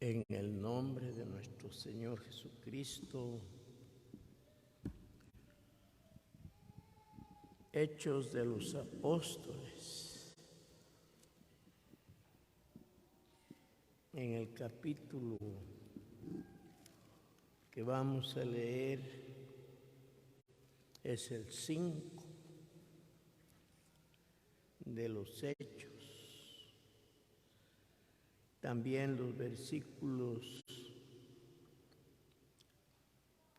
En el nombre de nuestro Señor Jesucristo. Hechos de los Apóstoles. En el capítulo que vamos a leer es el 5 de los Hechos. También los versículos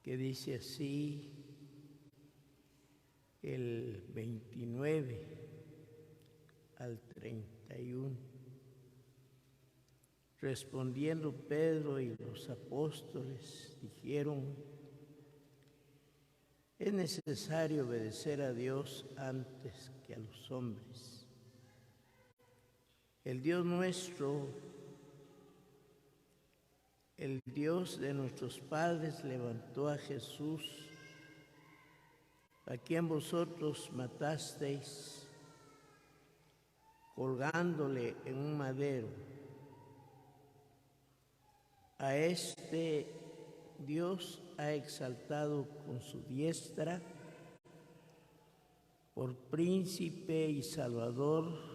que dice así, el 29 al 31. Respondiendo Pedro y los apóstoles dijeron: es necesario obedecer a Dios antes que a los hombres. El Dios nuestro, el Dios de nuestros padres, levantó a Jesús, a quien vosotros matasteis, colgándole en un madero. A este Dios ha exaltado con su diestra por príncipe y salvador,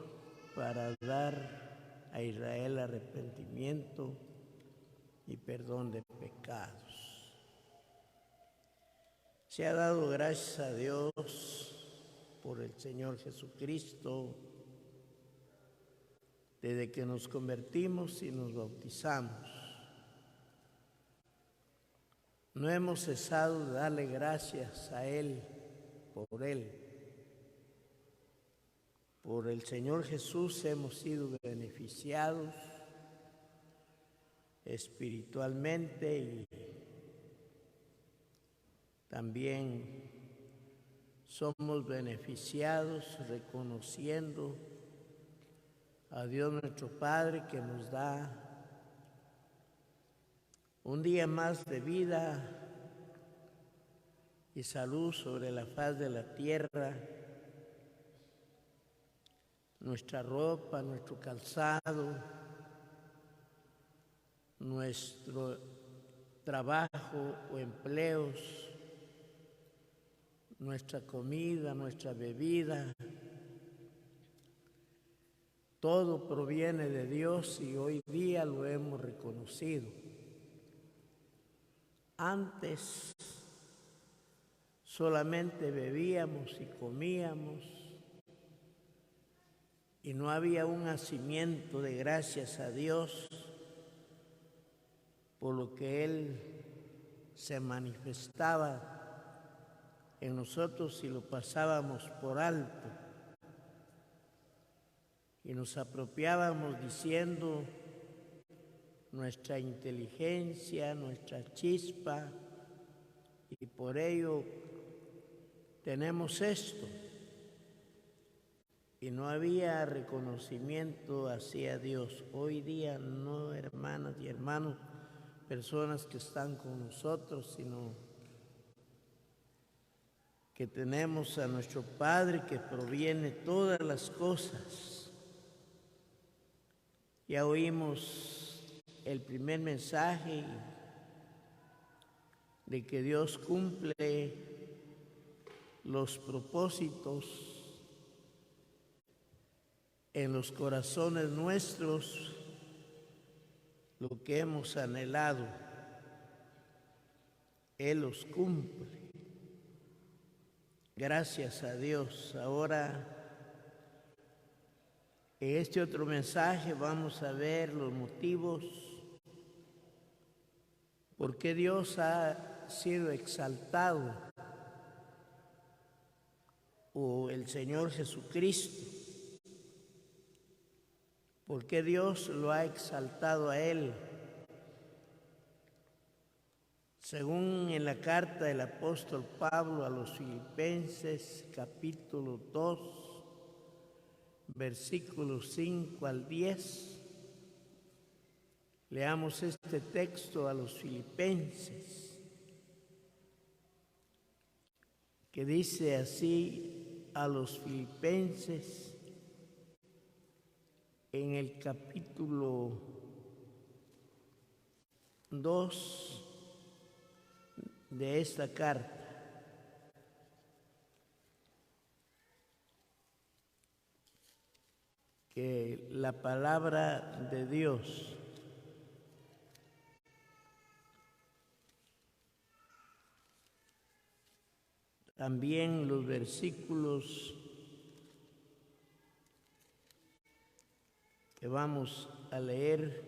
para dar a Israel arrepentimiento y perdón de pecados. Se ha dado gracias a Dios por el Señor Jesucristo desde que nos convertimos y nos bautizamos. No hemos cesado de darle gracias a Él, por Él. Por el Señor Jesús hemos sido beneficiados espiritualmente y también somos beneficiados reconociendo a Dios nuestro Padre, que nos da un día más de vida y salud sobre la faz de la tierra. Nuestra ropa, nuestro calzado, nuestro trabajo o empleos, nuestra comida, nuestra bebida, todo proviene de Dios y hoy día lo hemos reconocido. Antes solamente bebíamos y comíamos y no había un hacimiento de gracias a Dios por lo que Él se manifestaba en nosotros y lo pasábamos por alto y nos apropiábamos diciendo: nuestra inteligencia, nuestra chispa, y por ello tenemos esto. Y no había reconocimiento hacia Dios. Hoy día no, hermanas y hermanos, personas que están con nosotros, sino que tenemos a nuestro Padre que proviene todas las cosas. Ya oímos el primer mensaje de que Dios cumple los propósitos en los corazones nuestros, lo que hemos anhelado, Él los cumple. Gracias a Dios. Ahora, en este otro mensaje vamos a ver los motivos por qué Dios ha sido exaltado, o el Señor Jesucristo, por qué Dios lo ha exaltado a Él. Según en la carta del apóstol Pablo a los Filipenses, capítulo 2, versículos 5 al 10, leamos este texto a los Filipenses, que dice así a los Filipenses en el capítulo 2 de esta carta. Que la palabra de Dios también los versículos que vamos a leer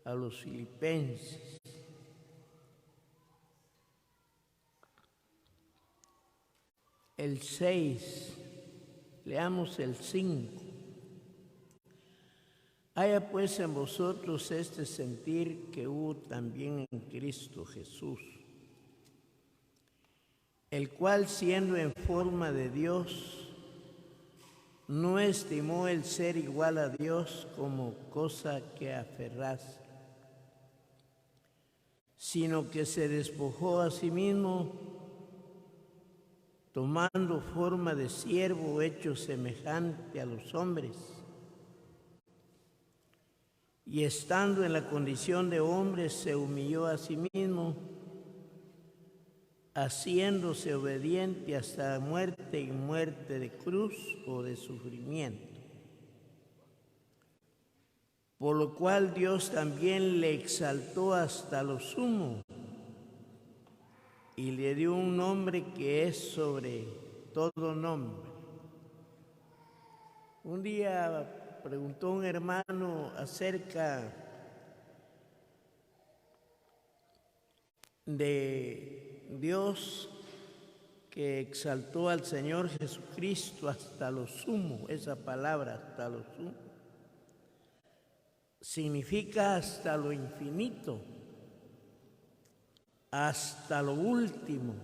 a los Filipenses. El 6, leamos el 5. Haya pues en vosotros este sentir que hubo también en Cristo Jesús, el cual siendo en forma de Dios, no estimó el ser igual a Dios como cosa que aferrarse, sino que se despojó a sí mismo, tomando forma de siervo hecho semejante a los hombres, y estando en la condición de hombre se humilló a sí mismo, haciéndose obediente hasta la muerte y muerte de cruz o de sufrimiento. Por lo cual Dios también le exaltó hasta lo sumo y le dio un nombre que es sobre todo nombre. Un día preguntó un hermano acerca de Dios que exaltó al Señor Jesucristo hasta lo sumo. Esa palabra, hasta lo sumo, significa hasta lo infinito, hasta lo último,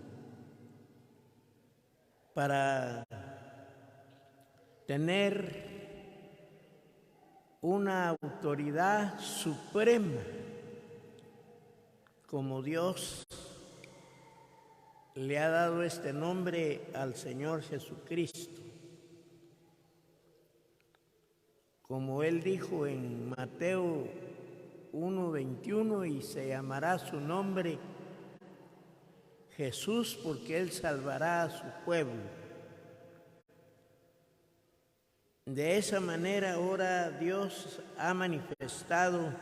para tener una autoridad suprema como Dios le ha dado este nombre al Señor Jesucristo. Como Él dijo en Mateo 1:21, y se llamará su nombre Jesús, porque Él salvará a su pueblo. De esa manera ahora Dios ha manifestado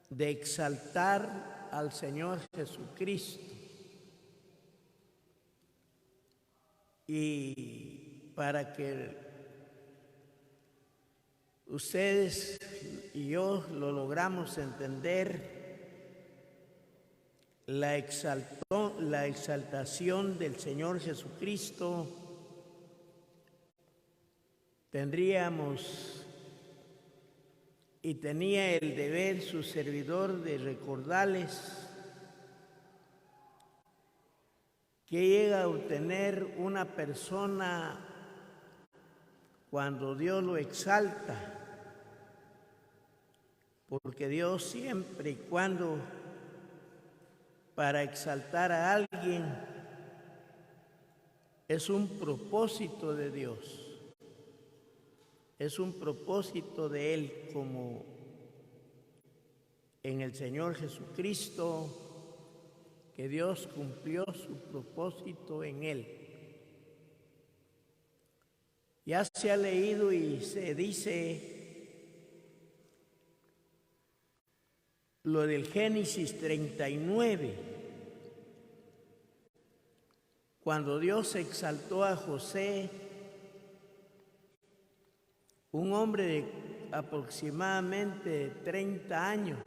de exaltar al Señor Jesucristo. Y para que ustedes y yo lo logramos entender, la exaltación del Señor Jesucristo, tendríamos y tenía el deber su servidor de recordarles que llega a obtener una persona cuando Dios lo exalta, porque Dios siempre y cuando para exaltar a alguien es un propósito de Dios, es un propósito de Él, como en el Señor Jesucristo, que Dios cumplió su propósito en Él. Ya se ha leído y se dice lo del Génesis 39, cuando Dios exaltó a José, un hombre de aproximadamente 30 años.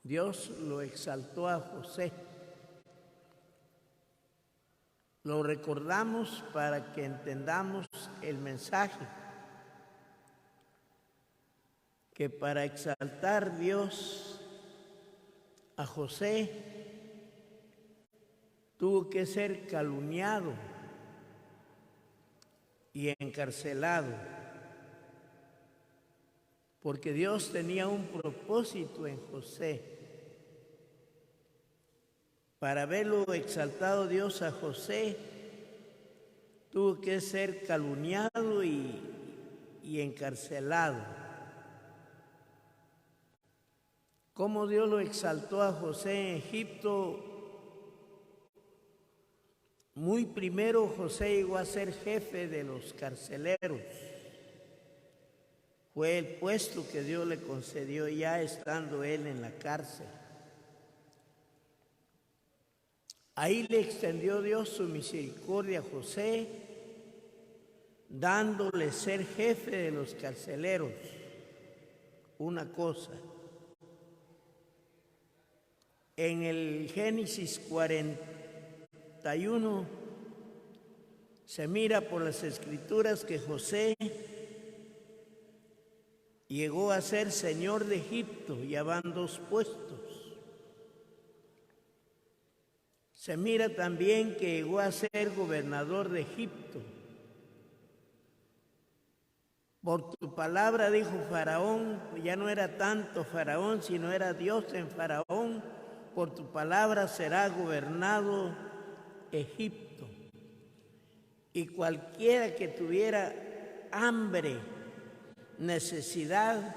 Dios lo exaltó a José. Lo recordamos para que entendamos el mensaje, que para exaltar Dios a José tuvo que ser calumniado y encarcelado, porque Dios tenía un propósito en José. Para verlo exaltado Dios a José, tuvo que ser calumniado y encarcelado. cómo Dios lo exaltó a José en Egipto. Muy primero José llegó a ser jefe de los carceleros. Fue el puesto que Dios le concedió ya estando él en la cárcel. Ahí le extendió Dios su misericordia a José, dándole ser jefe de los carceleros. Una cosa. En el Génesis 41 se mira por las Escrituras que José llegó a ser señor de Egipto, ya van 2 puestos. Se mira también que llegó a ser gobernador de Egipto. Por tu palabra, dijo Faraón, ya no era tanto Faraón, sino era Dios en Faraón, por tu palabra será gobernado Egipto. Y cualquiera que tuviera hambre, necesidad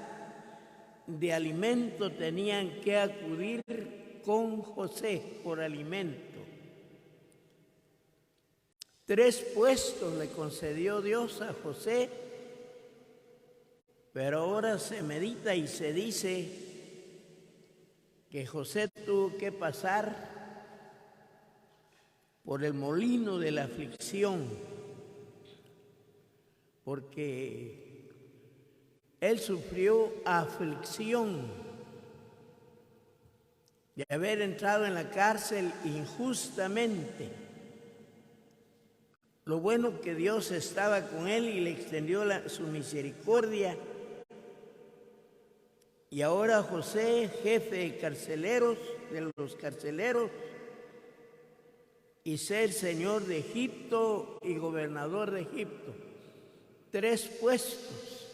de alimento, tenían que acudir con José por alimento. 3 puestos le concedió Dios a José, pero ahora se medita y se dice que José tuvo que pasar por el molino de la aflicción, porque él sufrió aflicción de haber entrado en la cárcel injustamente. Lo bueno que Dios estaba con él y le extendió su misericordia. Y ahora José, jefe de carceleros, de los carceleros, y ser señor de Egipto y gobernador de Egipto. 3 puestos.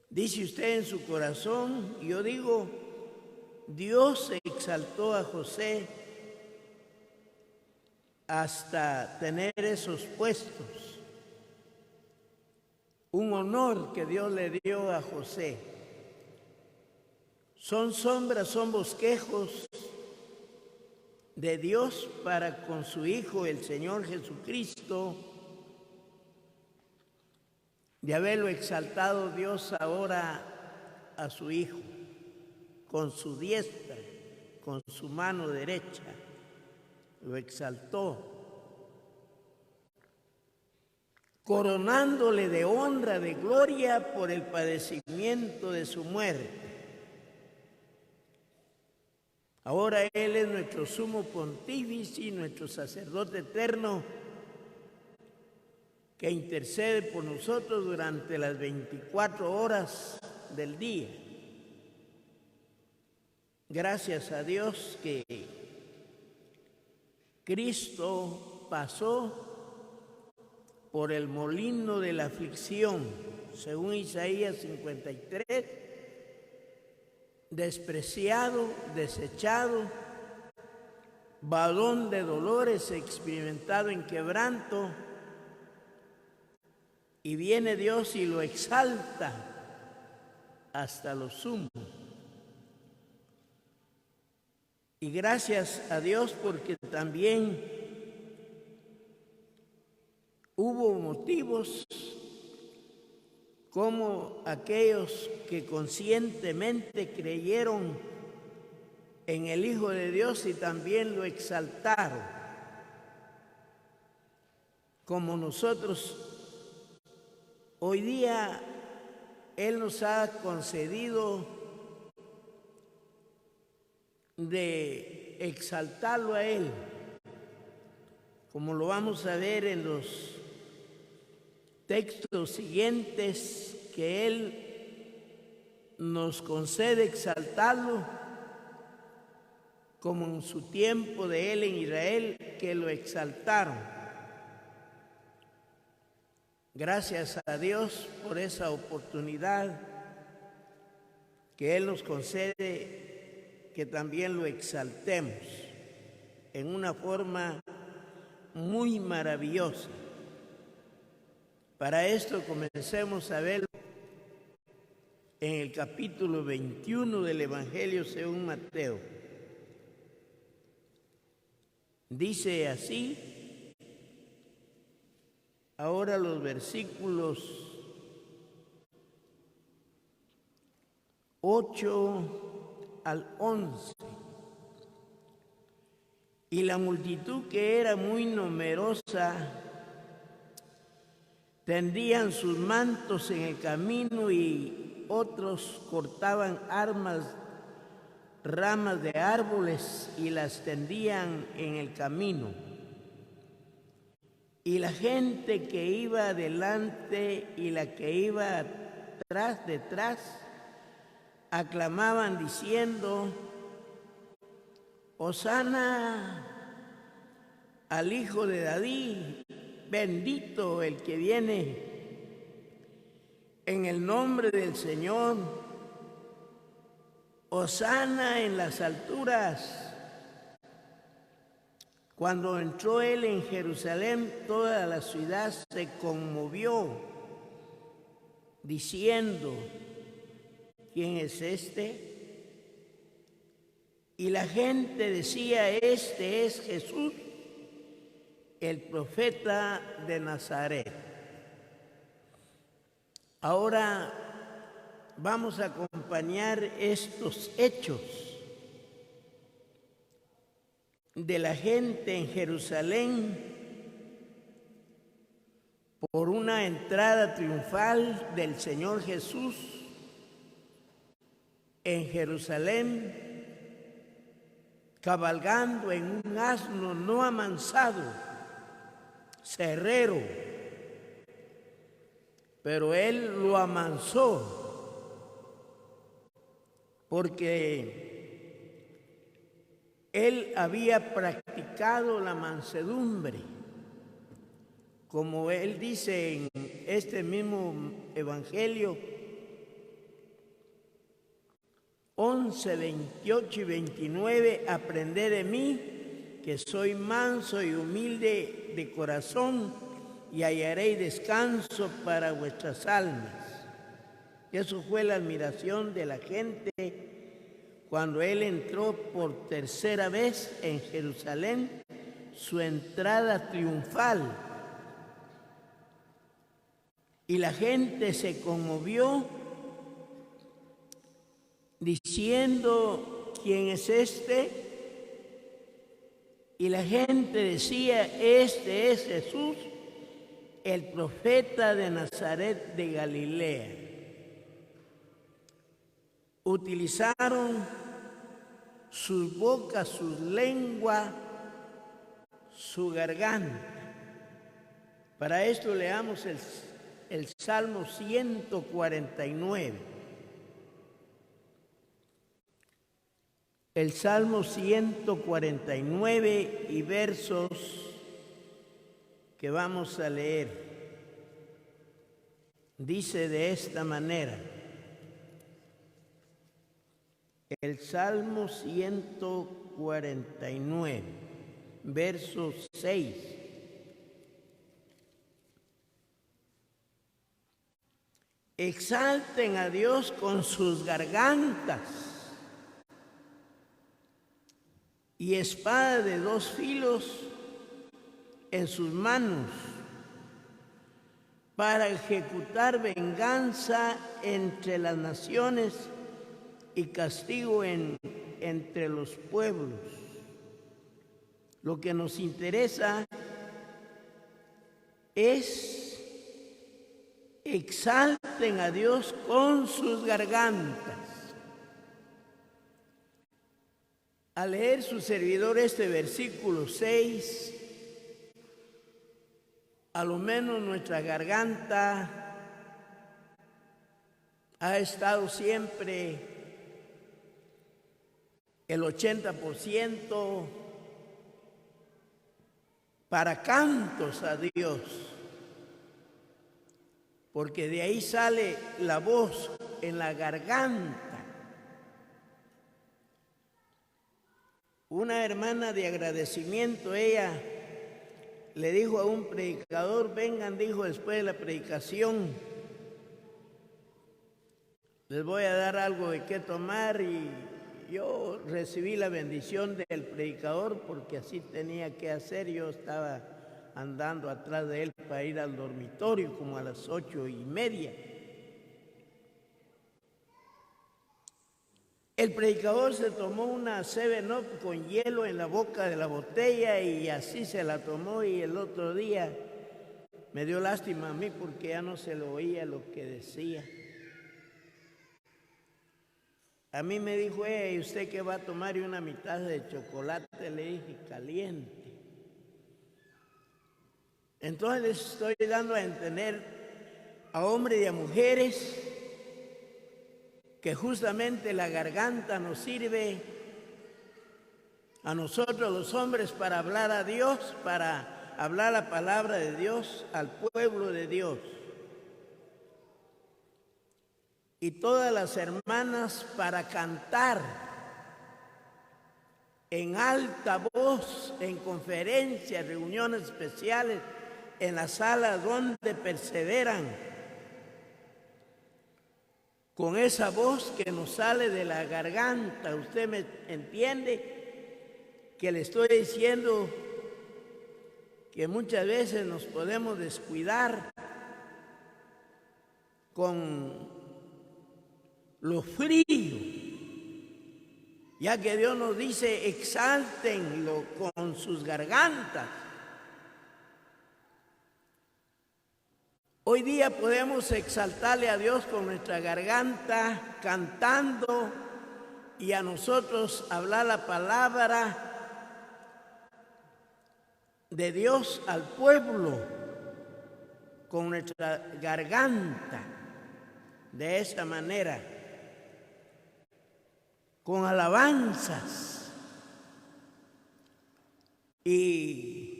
Dice usted en su corazón, y yo digo, Dios exaltó a José hasta tener esos puestos. Un honor que Dios le dio a José. Son sombras, son bosquejos de Dios para con su Hijo, el Señor Jesucristo, de haberlo exaltado Dios ahora a su Hijo, con su diestra, con su mano derecha, lo exaltó, coronándole de honra, de gloria por el padecimiento de su muerte. Ahora Él es nuestro sumo pontífice y nuestro sacerdote eterno, que intercede por nosotros durante las 24 horas del día. Gracias a Dios que Cristo pasó por el molino de la aflicción, según Isaías 53, despreciado, desechado, varón de dolores, experimentado en quebranto, y viene Dios y lo exalta hasta lo sumo. Y gracias a Dios porque también hubo motivos como aquellos que conscientemente creyeron en el Hijo de Dios y también lo exaltaron, como nosotros. Hoy día Él nos ha concedido de exaltarlo a Él, como lo vamos a ver en los textos siguientes, que Él nos concede exaltarlo, como en su tiempo de Él en Israel, que lo exaltaron. Gracias a Dios por esa oportunidad que Él nos concede, que también lo exaltemos en una forma muy maravillosa. Para esto comencemos a ver en el capítulo 21 del Evangelio según Mateo. Dice así, ahora los versículos 8 al 11. Y la multitud, que era muy numerosa, tendían sus mantos en el camino, y otros cortaban ramas de árboles y las tendían en el camino. Y la gente que iba adelante y la que iba detrás, aclamaban diciendo: Hosana al Hijo de David, bendito el que viene en el nombre del Señor, hosana en las alturas. Cuando entró él en Jerusalén, toda la ciudad se conmovió, diciendo: ¿quién es este? Y la gente decía: este es Jesús, el profeta de Nazaret. Ahora vamos a acompañar estos hechos de la gente en Jerusalén por una entrada triunfal del Señor Jesús en Jerusalén, cabalgando en un asno no amansado, cerrero, pero él lo amansó porque él había practicado la mansedumbre, como él dice en este mismo Evangelio 11, 28 y 29, aprended de mí, que soy manso y humilde de corazón, y hallaréis descanso para vuestras almas. Eso fue la admiración de la gente cuando él entró por tercera vez en Jerusalén, su entrada triunfal. Y la gente se conmovió diciendo: ¿quién es este? Y la gente decía: este es Jesús, el profeta de Nazaret de Galilea. Utilizaron sus bocas, sus lenguas, su garganta. Para esto leamos el Salmo 149. El Salmo 149 y versos que vamos a leer. Dice de esta manera, el Salmo 149, verso 6. Exalten a Dios con sus gargantas, y espada de dos filos en sus manos, para ejecutar venganza entre las naciones y castigo entre los pueblos. Lo que nos interesa es: exalten a Dios con sus gargantas. Al leer su servidor este versículo 6, a lo menos nuestra garganta ha estado siempre el 80% para cantos a Dios, porque de ahí sale la voz en la garganta. Una hermana de agradecimiento, ella le dijo a un predicador: vengan, dijo, después de la predicación les voy a dar algo de qué tomar, y yo recibí la bendición del predicador porque así tenía que hacer. Yo estaba andando atrás de él para ir al dormitorio como a las 8:30. El predicador se tomó una 7-Up con hielo en la boca de la botella y así se la tomó, y el otro día me dio lástima a mí porque ya no se le oía lo que decía. A mí me dijo: ¿y usted qué va a tomar? Y una mitad de chocolate, le dije, caliente. Entonces les estoy dando a entender a hombres y a mujeres que justamente la garganta nos sirve a nosotros los hombres para hablar a Dios, para hablar la palabra de Dios al pueblo de Dios. Y todas las hermanas para cantar en alta voz, en conferencias, reuniones especiales, en las salas donde perseveran, con esa voz que nos sale de la garganta. ¿Usted me entiende? Que le estoy diciendo que muchas veces nos podemos descuidar con lo frío, ya que Dios nos dice: exáltenlo con sus gargantas. Hoy día podemos exaltarle a Dios con nuestra garganta, cantando, y a nosotros hablar la palabra de Dios al pueblo con nuestra garganta, de esta manera, con alabanzas. Y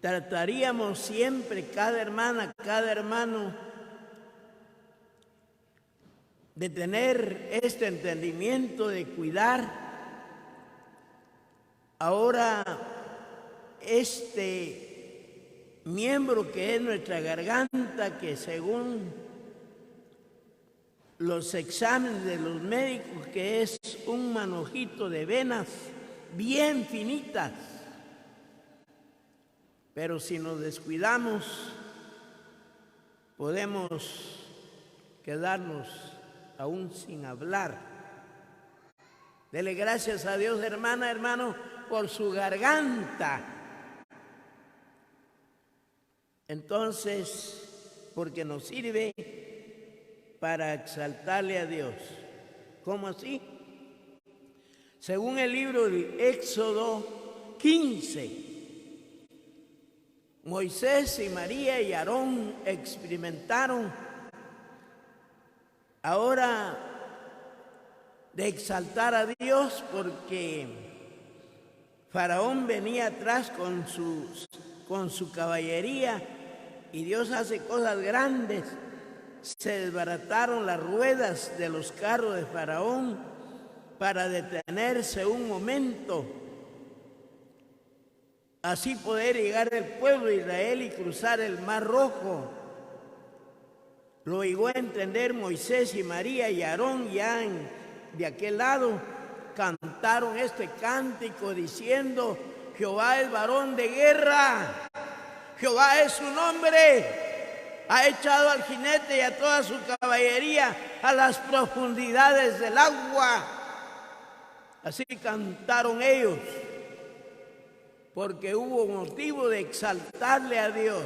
trataríamos siempre, cada hermana, cada hermano, de tener este entendimiento, de cuidar ahora este miembro que es nuestra garganta, que según los exámenes de los médicos, que es un manojito de venas bien finitas. Pero si nos descuidamos, podemos quedarnos aún sin hablar. Dele gracias a Dios, hermana, hermano, por su garganta. Entonces, porque nos sirve para exaltarle a Dios. ¿Cómo así? Según el libro de Éxodo 15, Moisés y María y Aarón experimentaron ahora de exaltar a Dios, porque Faraón venía atrás con su caballería, y Dios hace cosas grandes. Se desbarataron las ruedas de los carros de Faraón para detenerse un momento, así poder llegar el pueblo de Israel y cruzar el Mar Rojo. Lo llegó a entender Moisés y María, y Aarón ya de aquel lado cantaron este cántico diciendo: Jehová es varón de guerra, Jehová es su nombre, ha echado al jinete y a toda su caballería a las profundidades del agua. Así cantaron ellos, porque hubo motivo de exaltarle a Dios.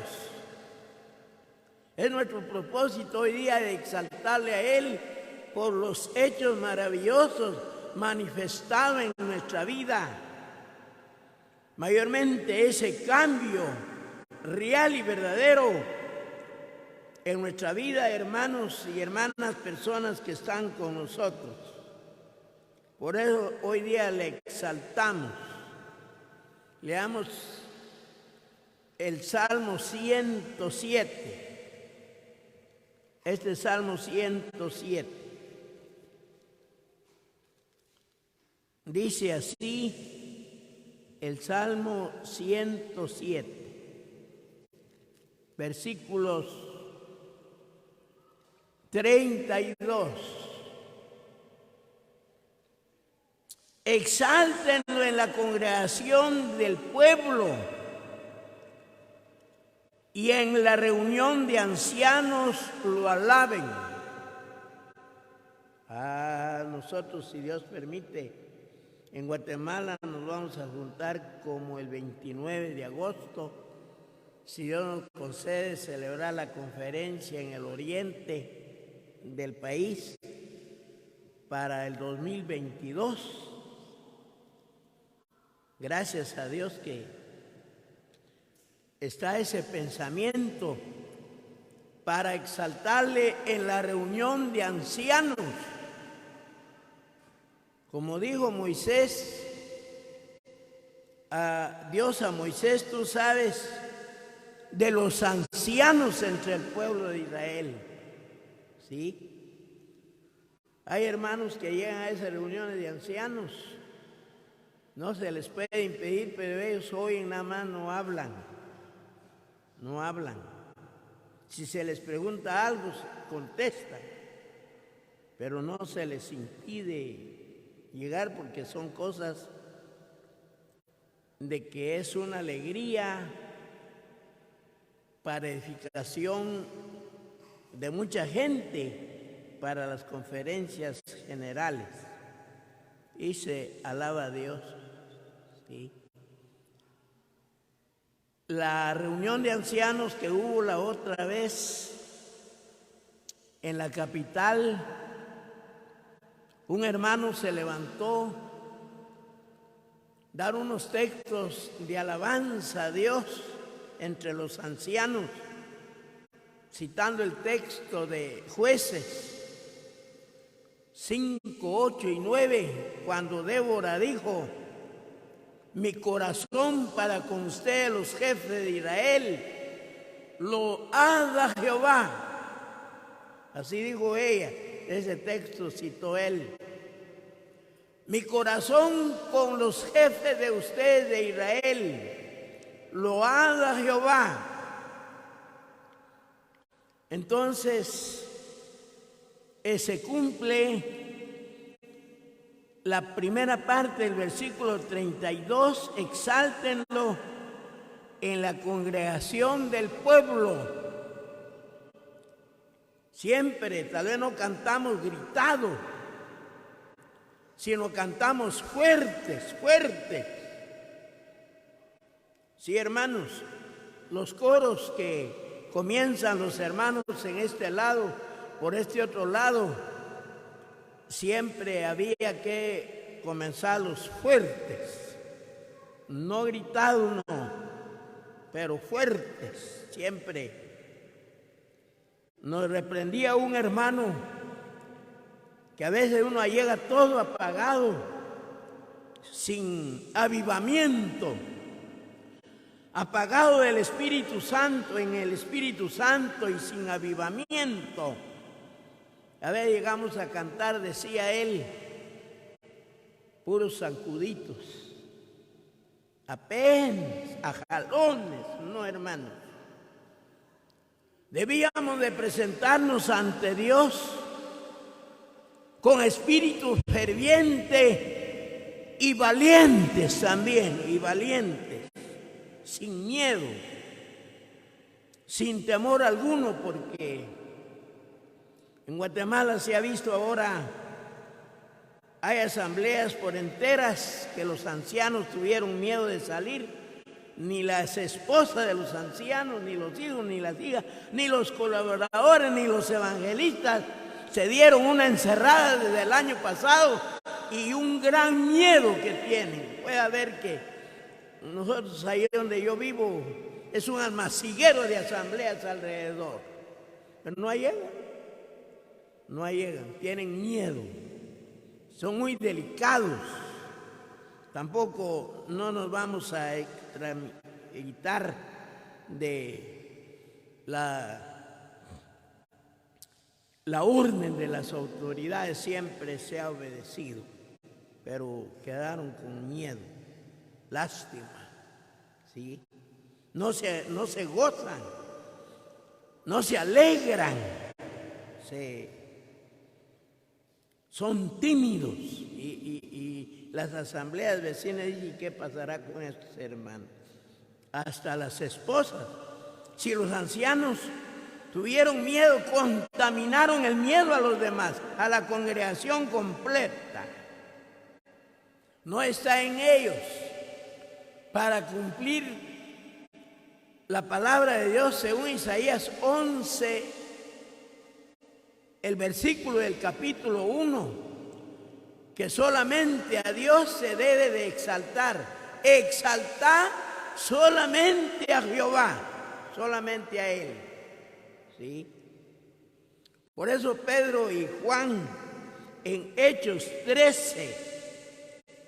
Es nuestro propósito hoy día de exaltarle a Él por los hechos maravillosos manifestados en nuestra vida. Mayormente ese cambio real y verdadero en nuestra vida, hermanos y hermanas, personas que están con nosotros. Por eso hoy día le exaltamos. Leamos el Salmo 107. Este Salmo 107 dice así: el Salmo 107, versículos 32. Exáltenlo en la congregación del pueblo y en la reunión de ancianos lo alaben. Nosotros, si Dios permite, en Guatemala nos vamos a juntar como el 29 de agosto, si Dios nos concede, celebrar la conferencia en el oriente del país para el 2022. Gracias a Dios que está ese pensamiento para exaltarle en la reunión de ancianos. Como dijo Moisés, Dios a Moisés, tú sabes de los ancianos entre el pueblo de Israel. ¿Sí? Hay hermanos que llegan a esas reuniones de ancianos. No se les puede impedir, pero ellos oyen nada más, no hablan. No hablan. Si se les pregunta algo, contestan. Pero no se les impide llegar porque son cosas de que es una alegría para edificación de mucha gente para las conferencias generales. Y se alaba a Dios. ¿Sí? La reunión de ancianos que hubo la otra vez en la capital, un hermano se levantó a dar unos textos de alabanza a Dios entre los ancianos, citando el texto de Jueces 5, 8 y 9, cuando Débora dijo: mi corazón para con ustedes, los jefes de Israel, lo ha Jehová. Así dijo ella, ese texto citó él. Mi corazón con los jefes de ustedes de Israel, lo ha Jehová. Entonces, se cumple la primera parte del versículo 32, exáltenlo en la congregación del pueblo. Siempre, tal vez no cantamos gritado, sino cantamos fuertes, fuertes. Sí, hermanos, los coros que comienzan los hermanos en este lado, por este otro lado, siempre había que comenzarlos fuertes, no gritados, no, pero fuertes, siempre. Nos reprendía un hermano que a veces uno llega todo apagado, sin avivamiento, apagado del Espíritu Santo, en el Espíritu Santo y sin avivamiento. A ver, llegamos a cantar, decía él, puros sacuditos, apenas, a jalones, no, hermanos. Debíamos de presentarnos ante Dios con espíritu ferviente y valientes también, y valientes, sin miedo, sin temor alguno, porque en Guatemala se ha visto ahora, hay asambleas por enteras que los ancianos tuvieron miedo de salir, ni las esposas de los ancianos, ni los hijos, ni las hijas, ni los colaboradores, ni los evangelistas se dieron una encerrada desde el año pasado y un gran miedo que tienen. Puede haber que nosotros ahí donde yo vivo es un almaciguero de asambleas alrededor, pero no llegan, no llegan, tienen miedo, son muy delicados. Tampoco no nos vamos a extramitar de la orden de las autoridades, siempre se ha obedecido, pero quedaron con miedo, lástima, ¿sí? No se gozan, no se alegran, son tímidos y las asambleas vecinas dicen, ¿qué pasará con estos hermanos? Hasta las esposas. Si los ancianos tuvieron miedo, contaminaron el miedo a los demás, a la congregación completa. No está en ellos para cumplir la palabra de Dios según Isaías 11, el versículo del capítulo 1, que solamente a Dios se debe de exaltar. Exaltar solamente a Jehová, solamente a Él. ¿Sí? Por eso Pedro y Juan en Hechos 13,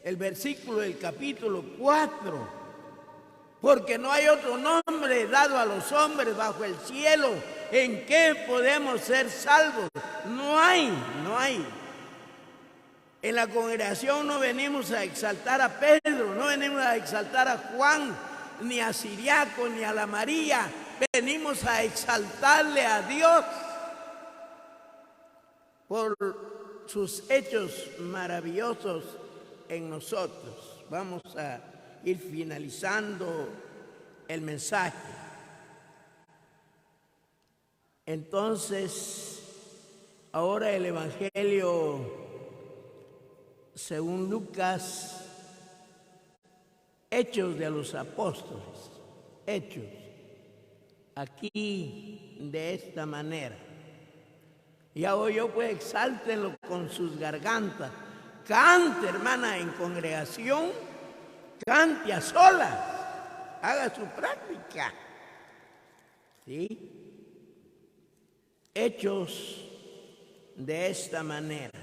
el versículo del capítulo 4, porque no hay otro nombre dado a los hombres bajo el cielo en que podemos ser salvos. No hay. En la congregación no venimos a exaltar a Pedro, no venimos a exaltar a Juan, ni a Siriaco, ni a la María. Venimos a exaltarle a Dios por sus hechos maravillosos en nosotros. Vamos a ir finalizando el mensaje. Entonces, ahora el Evangelio según Lucas, Hechos de los Apóstoles, Hechos, aquí de esta manera. Ya oyó, pues exáltenlo con sus gargantas. Cante, hermana, en congregación, cante a solas, haga su práctica. ¿Sí? Hechos de esta manera.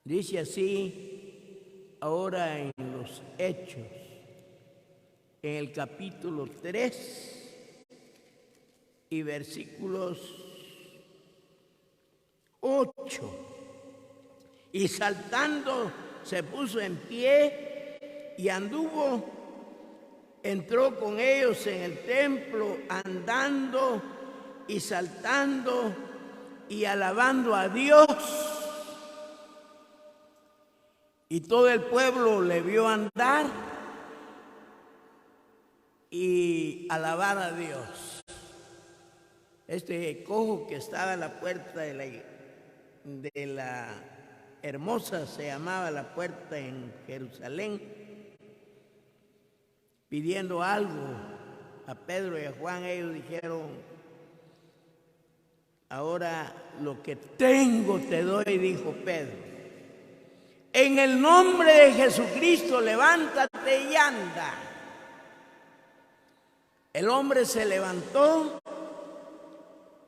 Dice así, ahora en los Hechos, en el capítulo 3 y versículos 8. Y saltando se puso en pie y anduvo, entró con ellos en el templo, andando y saltando y alabando a Dios. Y todo el pueblo le vio andar y alabar a Dios. Este cojo que estaba a la puerta de la Hermosa, se llamaba la puerta en Jerusalén, pidiendo algo a Pedro y a Juan. Ellos dijeron, ahora lo que tengo te doy, dijo Pedro. En el nombre de Jesucristo, levántate y anda. El hombre se levantó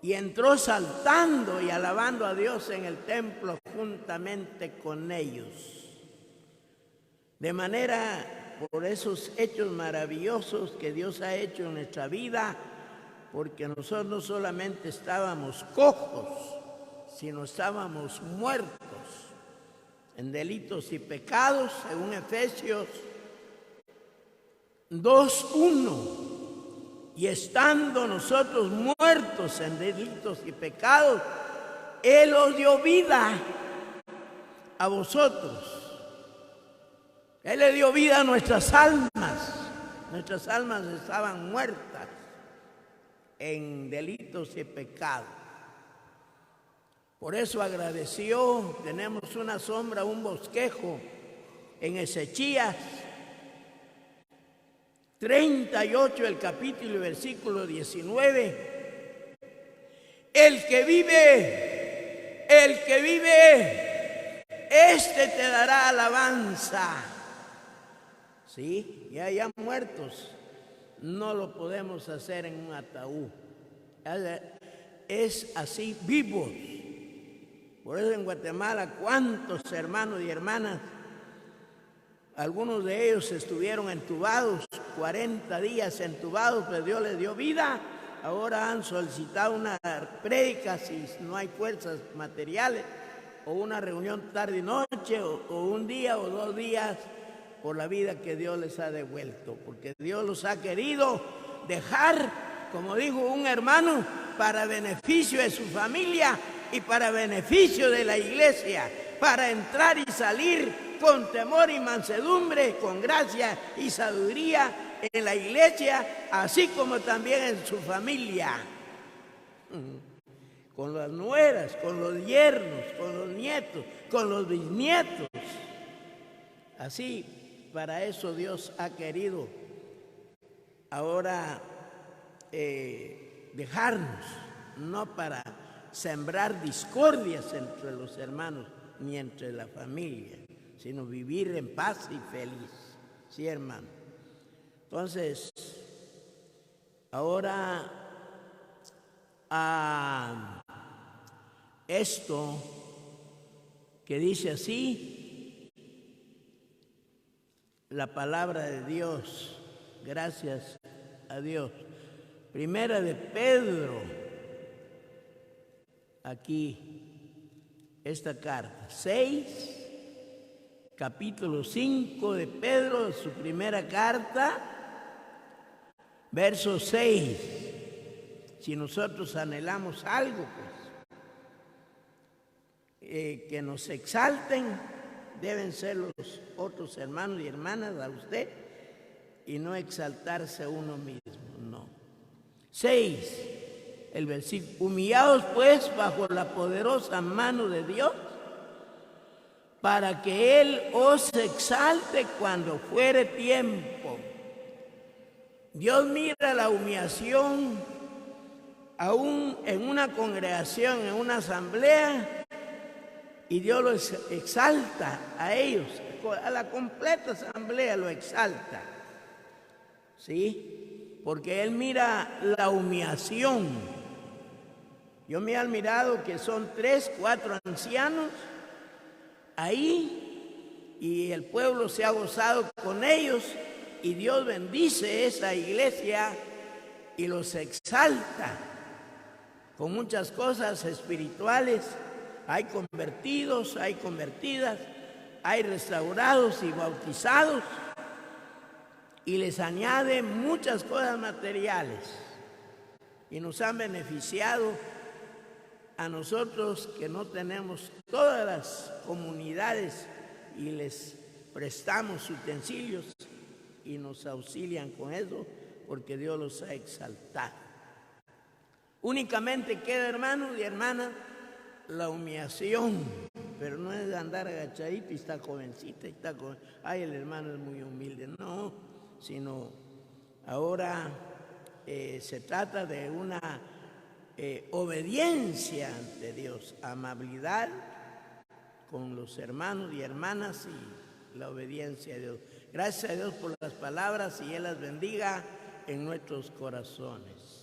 y entró saltando y alabando a Dios en el templo juntamente con ellos. De manera, por esos hechos maravillosos que Dios ha hecho en nuestra vida, porque nosotros no solamente estábamos cojos, sino estábamos muertos en delitos y pecados, según Efesios 2:1. Y estando nosotros muertos en delitos y pecados, Él os dio vida a vosotros. Él le dio vida a nuestras almas. Nuestras almas estaban muertas en delitos y pecados. Por eso agradeció. Tenemos una sombra, un bosquejo en Ezechías 38, el capítulo y versículo 19. El que vive, este te dará alabanza. Sí, ya muertos, no lo podemos hacer en un ataúd. Es así, vivos. Por eso en Guatemala, cuántos hermanos y hermanas, algunos de ellos estuvieron entubados, 40 días entubados, pero Dios les dio vida. Ahora han solicitado una prédica si no hay fuerzas materiales, o una reunión tarde y noche, o un día o 2 días, por la vida que Dios les ha devuelto, porque Dios los ha querido dejar, como dijo un hermano, para beneficio de su familia y para beneficio de la iglesia, para entrar y salir con temor y mansedumbre, con gracia y sabiduría en la iglesia, así como también en su familia, con las nueras, con los yernos, con los nietos, con los bisnietos. Así, para eso Dios ha querido ahora dejarnos, no para sembrar discordias entre los hermanos ni entre la familia, sino vivir en paz y feliz. Sí, hermano. Entonces, ahora esto que dice así, la palabra de Dios, gracias a Dios. Primera de Pedro, aquí, esta carta, 6, capítulo 5 de Pedro, su primera carta, verso 6. Si nosotros anhelamos algo, pues, que nos exalten, deben ser los otros hermanos y hermanas a usted, y no exaltarse a uno mismo, no. 6, el versículo: humillados pues bajo la poderosa mano de Dios, para que Él os exalte cuando fuere tiempo. Dios mira la humillación aún en una congregación, en una asamblea, y Dios los exalta a ellos, a la completa asamblea lo exalta, ¿sí? Porque Él mira la humillación. Yo me he admirado que son 3, 4 ancianos ahí, y el pueblo se ha gozado con ellos, y Dios bendice esa iglesia y los exalta con muchas cosas espirituales. Hay convertidos, hay convertidas, hay restaurados y bautizados, y les añade muchas cosas materiales, y nos han beneficiado a nosotros que no tenemos todas las comunidades, y les prestamos utensilios y nos auxilian con eso, porque Dios los ha exaltado. Únicamente queda, hermanos y hermanas, la humillación, pero no es de andar agachadito y está jovencita, ay, el hermano es muy humilde, no, sino ahora se trata de una obediencia ante Dios, amabilidad con los hermanos y hermanas, y la obediencia a Dios. Gracias a Dios por las palabras, y Él las bendiga en nuestros corazones.